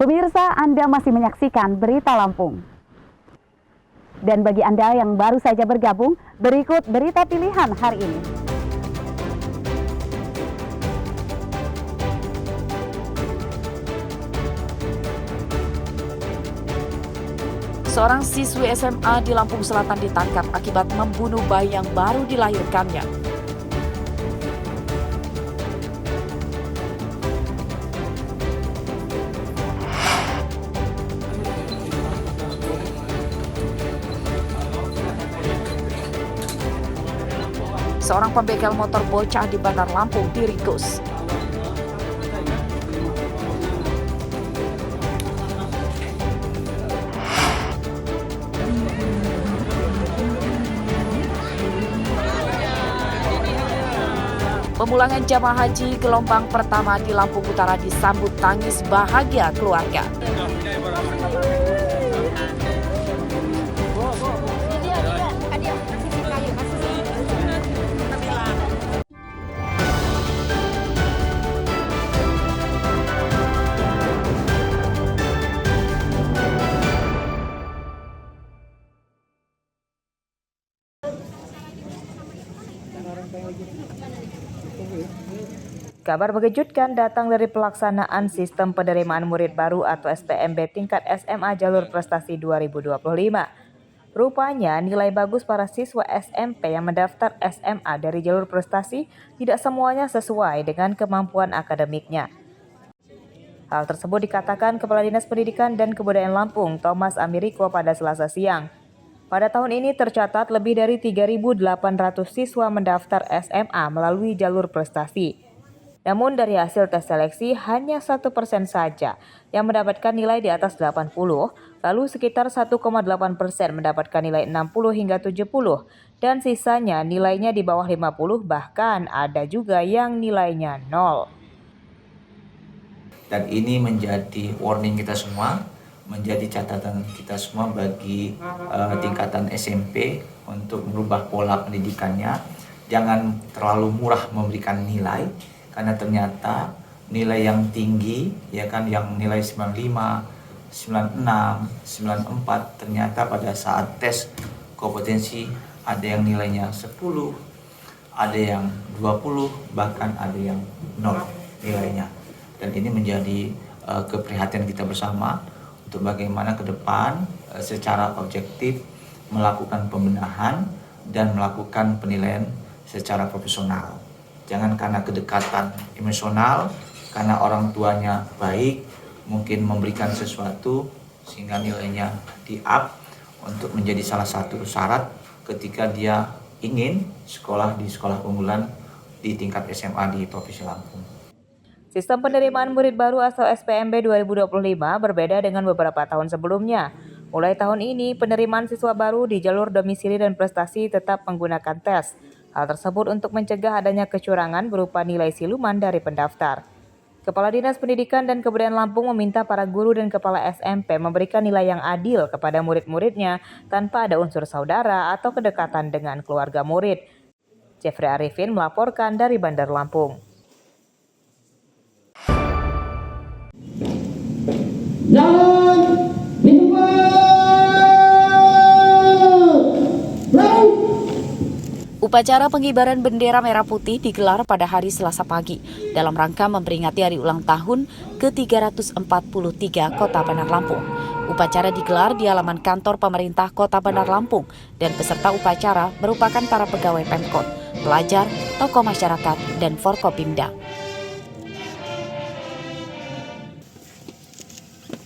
Pemirsa, Anda masih menyaksikan Berita Lampung. Dan bagi Anda yang baru saja bergabung, berikut berita pilihan hari ini. Seorang siswi SMA di Lampung Selatan ditangkap akibat membunuh bayi yang baru dilahirkannya. Seorang pembegal motor bocah di Bandar Lampung diringkus. Pemulangan jamaah haji gelombang pertama di Lampung Utara disambut tangis bahagia keluarga. Kabar mengejutkan datang dari pelaksanaan Sistem Penerimaan Murid Baru atau SPMB tingkat SMA Jalur Prestasi 2025. Rupanya nilai bagus para siswa SMP yang mendaftar SMA dari jalur prestasi tidak semuanya sesuai dengan kemampuan akademiknya. Hal tersebut dikatakan Kepala Dinas Pendidikan dan Kebudayaan Lampung, Thomas Amiriko pada Selasa siang. Pada tahun ini tercatat lebih dari 3.800 siswa mendaftar SMA melalui jalur prestasi. Namun dari hasil tes seleksi hanya 1% saja yang mendapatkan nilai di atas 80, lalu sekitar 1,8% mendapatkan nilai 60 hingga 70, dan sisanya nilainya di bawah 50, bahkan ada juga yang nilainya 0. Dan ini menjadi warning kita semua, menjadi catatan kita semua bagi tingkatan SMP untuk merubah pola pendidikannya. Jangan terlalu murah memberikan nilai, karena ternyata nilai yang tinggi, ya kan, yang nilai 95, 96, 94, ternyata pada saat tes kompetensi ada yang nilainya 10, ada yang 20, bahkan ada yang 0 nilainya. Dan ini menjadi keprihatinan kita bersama untuk bagaimana ke depan secara objektif melakukan pembenahan dan melakukan penilaian secara profesional. Jangan karena kedekatan emosional, karena orang tuanya baik, mungkin memberikan sesuatu sehingga nilainya di-up untuk menjadi salah satu syarat ketika dia ingin sekolah di sekolah unggulan di tingkat SMA di Provinsi Lampung. Sistem penerimaan murid baru atau SPMB 2025 berbeda dengan beberapa tahun sebelumnya. Mulai tahun ini, penerimaan siswa baru di jalur domisili dan prestasi tetap menggunakan tes. Hal tersebut untuk mencegah adanya kecurangan berupa nilai siluman dari pendaftar. Kepala Dinas Pendidikan dan Kebudayaan Lampung meminta para guru dan kepala SMP memberikan nilai yang adil kepada murid-muridnya tanpa ada unsur saudara atau kedekatan dengan keluarga murid. Jeffrey Arifin melaporkan dari Bandar Lampung. Upacara pengibaran bendera merah putih digelar pada hari Selasa pagi dalam rangka memperingati hari ulang tahun ke-343 Kota Bandar Lampung. Upacara digelar di halaman kantor pemerintah Kota Bandar Lampung dan peserta upacara merupakan para pegawai Pemkot, pelajar, tokoh masyarakat, dan Forkopimda.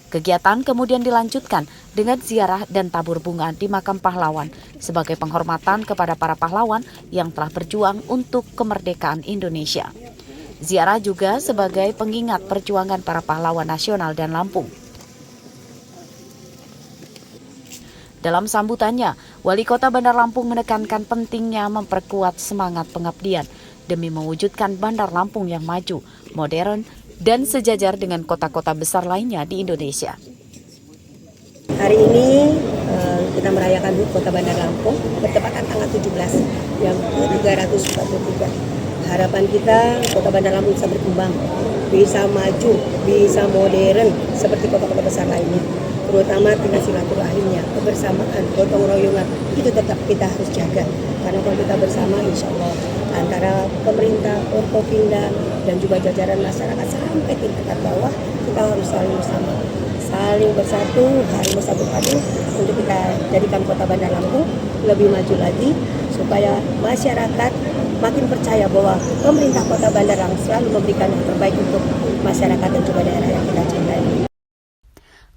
Kegiatan kemudian dilanjutkan dengan ziarah dan tabur bunga di makam pahlawan sebagai penghormatan kepada para pahlawan yang telah berjuang untuk kemerdekaan Indonesia. Ziarah juga sebagai pengingat perjuangan para pahlawan nasional dan Lampung. Dalam sambutannya, Wali Kota Bandar Lampung menekankan pentingnya memperkuat semangat pengabdian demi mewujudkan Bandar Lampung yang maju, modern, dan sejajar dengan kota-kota besar lainnya di Indonesia. Hari ini kita merayakan HUT Kota Bandar Lampung bertepatan tanggal 17 yang ke-343. Harapan kita Kota Bandar Lampung bisa berkembang bisa maju, bisa modern seperti kota-kota besar lainnya. Terutama dengan silaturahimnya, kebersamaan, gotong royongan itu tetap kita harus jaga. Karena kalau kita bersama, insya Allah antara pemerintah, Forkopimda dan juga jajaran masyarakat sampai tingkat bawah kita harus saling bersama, saling bersatu, harus bersatu padu untuk kita jadikan Kota Bandar Lampung lebih maju lagi supaya masyarakat makin percaya bahwa pemerintah Kota Bandar Lampung selalu memberikan yang terbaik untuk masyarakat dan juga daerah yang kita cintai.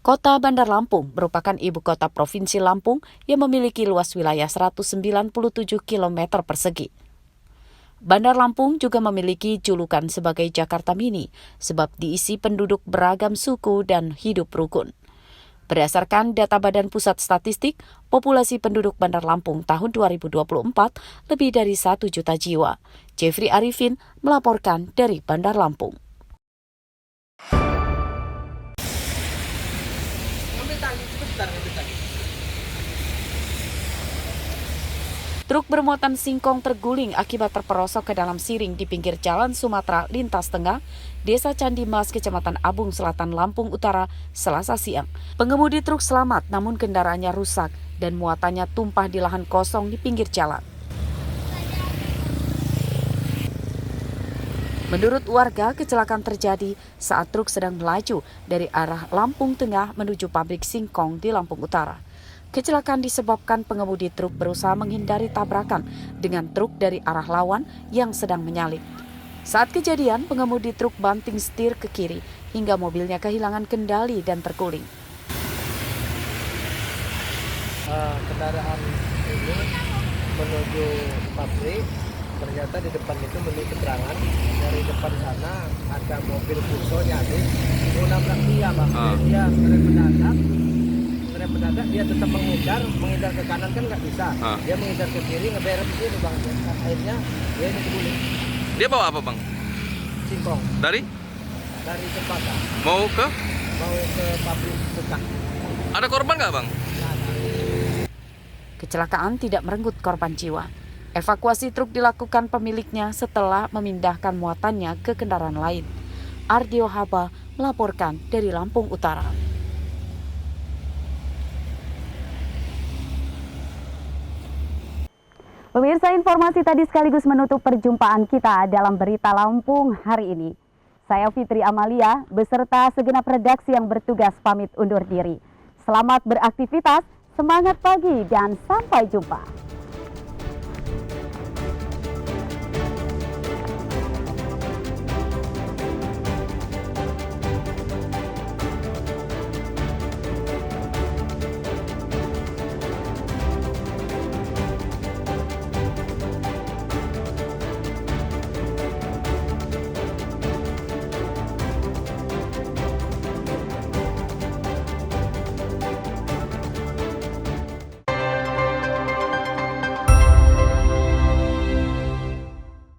Kota Bandar Lampung merupakan ibu kota Provinsi Lampung yang memiliki luas wilayah 197 km persegi. Bandar Lampung juga memiliki julukan sebagai Jakarta Mini sebab diisi penduduk beragam suku dan hidup rukun. Berdasarkan data Badan Pusat Statistik, populasi penduduk Bandar Lampung tahun 2024 lebih dari 1 juta jiwa. Jeffrey Arifin melaporkan dari Bandar Lampung. Truk bermuatan singkong terguling akibat terperosok ke dalam siring di pinggir Jalan Sumatera Lintas Tengah, Desa Candi Mas, Kecamatan Abung Selatan, Lampung Utara, Selasa siang. Pengemudi truk selamat namun kendaraannya rusak dan muatannya tumpah di lahan kosong di pinggir jalan. Menurut warga, kecelakaan terjadi saat truk sedang melaju dari arah Lampung Tengah menuju pabrik singkong di Lampung Utara. Kecelakaan disebabkan pengemudi truk berusaha menghindari tabrakan dengan truk dari arah lawan yang sedang menyalip. Saat kejadian, pengemudi truk banting setir ke kiri hingga mobilnya kehilangan kendali dan terguling. Kendaraan ini menuju pabrik, ternyata di depan itu menurut keterangan dari depan sana ada mobil Fuso nyalip mau nabrak dia, Bang. Dia ngerem mendadak, dia tetap menghindar ke kanan kan nggak bisa. Dia menghindar ke kiri, ngeberet di sini, Bang. Akhirnya dia ini terguling. Dia bawa apa, Bang? Singkong Dari Cempaka mau ke pabrik bekas. ada korban nggak, Bang? Kecelakaan tidak merenggut korban jiwa. Evakuasi truk dilakukan pemiliknya setelah memindahkan muatannya ke kendaraan lain. Ardio Haba melaporkan dari Lampung Utara. Pemirsa, informasi tadi sekaligus menutup perjumpaan kita dalam Berita Lampung hari ini. Saya Fitri Amalia beserta segenap redaksi yang bertugas pamit undur diri. Selamat beraktivitas, semangat pagi dan sampai jumpa.